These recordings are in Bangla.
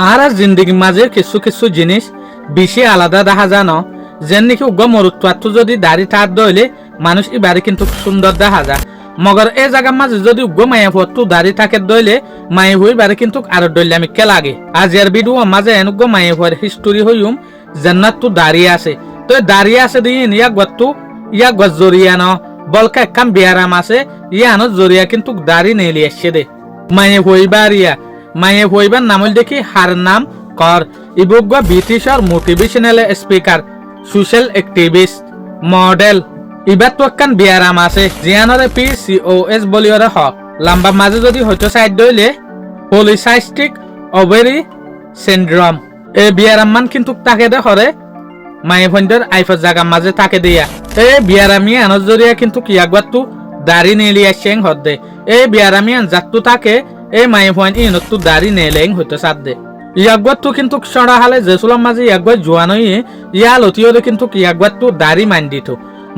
আর জিন্দগি মাঝে কিছু কিছু জিনিস বেশি আলাদা দেখা জানো যেন নাকি উগ্র মরুত্ব যদি দাড়ি টাত দইলে মানুষ এবারে কিন্তু সুন্দর দেখা যায় মগর এই জায়গার মাঝে যদি উগ্র মায়া ফটো দাড়ি থাকে দইলে মায়ে হই বারে কিন্তু আর দইলে আমি কে লাগে আজ এর ভিডিও মাঝে এনুগ্র মায়ে হওয়ার হিস্টোরি হইম জান্নাত তো দাঁড়িয়ে আছে তো দাঁড়িয়ে আছে দিয়ে ইয়া গত জরিয়া ন বলকা একখান বিয়ারাম আছে ইয়ানো জরিয়া কিন্তু দাড়ি নেলি এসছে দে মায়ে হইবার মায়ে হইবার নামল দেখি হার নাম কর ইবুগ্য ব্রিটিশর motivational speaker social activist model ইবার তো একখান বিয়ারাম আছে জিয়ানরে PCOS বলিওরে হক লম্বা মাঝে যদি হয়তো সাইড দইলে পলিসাইস্টিক ওভারি সিনড্রোম এই বিয়ারাম মান কিন্তু তাকে দে হরে মায়ে ফন্ডের আইফার জায়গা মাঝে তাকে দিয়া এই বিয়ারামি আনর জরিয়া কিন্তু কিয়াগবাতু দাড়ি নেলি আসেং হদে এই বিয়ারামি আন জাতু থাকে এই মায়ে ফন ইনতু দাড়ি নেলেং হইতো সাদে ইয়াগবাতু কিন্তু সড়া হালে জেসুলাম মাঝে ইয়াগবা জুয়ানই ইয়া লতিয়রে কিন্তু কিয়াগবাতু দাড়ি মান দিত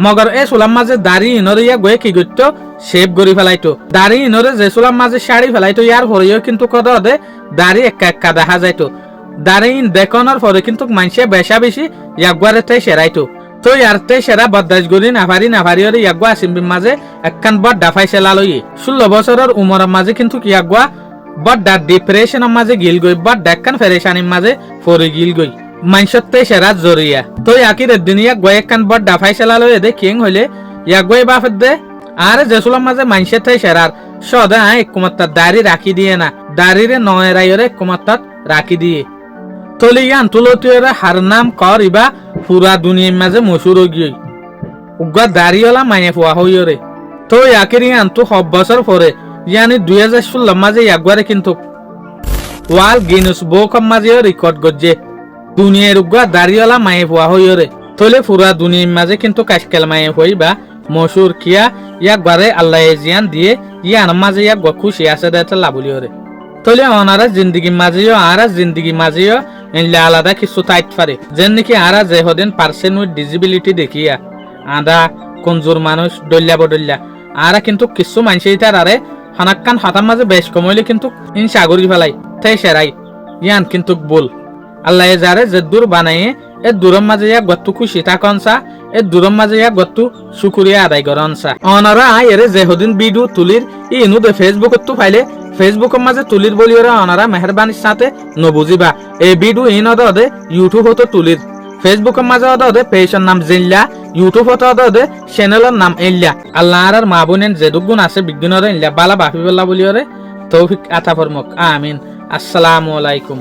মগর এই সুলাম মাঝে দাড়ি ইনরে ইয়া গয়ে কি গইতো শেপ গরি ফেলাইতো দাড়ি ইনরে জেসুলাম মাঝে শাড়ি ফেলাইতো ইয়ার হরিও কিন্তু কদে দাড়ি একা একা দেখা যাইতো দাড়ি দেখানোর পরে কিন্তু মানুষে বেশা বেশি ইয়াগবারে তাই সেরাইতো তো ইয়ারতে সেরা বদাস গরি নাভারি ওরে ইয়াগবা আসিম মাঝে একখান বড় ডাফাই সেলা লই 16 বছরের উমরের মাঝে কিন্তু ইয়াগবা বড় ডিপ্রেশনের মাঝে গিল গই বড় একখান ফেরেশানির মাঝে ফরে গিল গই মানসতে সেরা জরিয়া তো ইয়াকির দুনিয়া গয় একখান বড় ডাফাই সেলা লই দে কিং হইলে ইয়াগবাই বাফত দে আর জেসুলাম মাঝে মানসতে সেরার সদা একমাত্র দাড়ি রাখি দিয়ে না দাড়িরে নয় রাইরে একমাত্র রাখি দিয়ে তলিয়ান তুলতিয়রে হার নাম কর ইবা পুরা দুনিয়ার মাঝে মশুর গিয়ে উগা দাড়িওয়ালা মায়ে ফুয়া হইরে তো ইয়াকিরিয়ান তো 7 বছর পরে ইয়ানি 2016 মাঝে ইয়াগবারে কিন্তু ওয়াল গিনেস বুক মাঝে রেকর্ড গজে দুনিয়ার উগা দাড়িওয়ালা মায়ে ফুয়া হইরে তলে পুরা দুনিয়ার মাঝে কিন্তু কাশকেল মায়ে হইবা মশুর কিয়া ইয়াগবারে আল্লাহ জিয়ান দিয়ে ইয়ান মাঝে ইয়াগ খুশি আছে দেতে লাবলিওরে তলে অনারা জিন্দগি মাঝেও আরা জিন্দগি মাঝেও এনলে আলাদা কিছু টাইট পারে যেন নাকি আরা যে হদিন পার্সন উইথ ডিসেবিলিটি দেখিয়া আদা কঞ্জুর মানুষ ডল্লা বডল্লা আরা কিন্তু কিছু মানুষই তার আরে হানাক্কান হাতার মাঝে বেশ কমইলে কিন্তু ইন সাগরি ফেলাই তাই সেরাই ইয়ান কিন্তু বল আল্লাহ যারে যে দূর বানাইয়ে এ দূরের মাঝে ইয়া গত্তু খুশি থাকনসা এ দূরের মাঝে ইয়া গত্তু শুকুরিয়া আদায় করনসা অনারা এরে যে হদিন ভিডিও তুলির ইনু দে ফেসবুকত তো ফাইলে ফেসবুকের মাঝে তুলির বলিওরা অনারা মেহরবানির সাথে নবুজিবা এই ভিডিও ইন অদে ইউটিউব হতো তুলির ফেসবুকের মাঝে অদে পেজের নাম জিল্লা ইউটিউব হতো অদে চ্যানেলের নাম ইল্লা আল্লাহ আর মা বোনের যে দুগুণ আছে বিজ্ঞানরে ইল্লা বালা বাফি বল্লা বলিওরে তৌফিক আতা ফরমক আমিন আসসালামু আলাইকুম।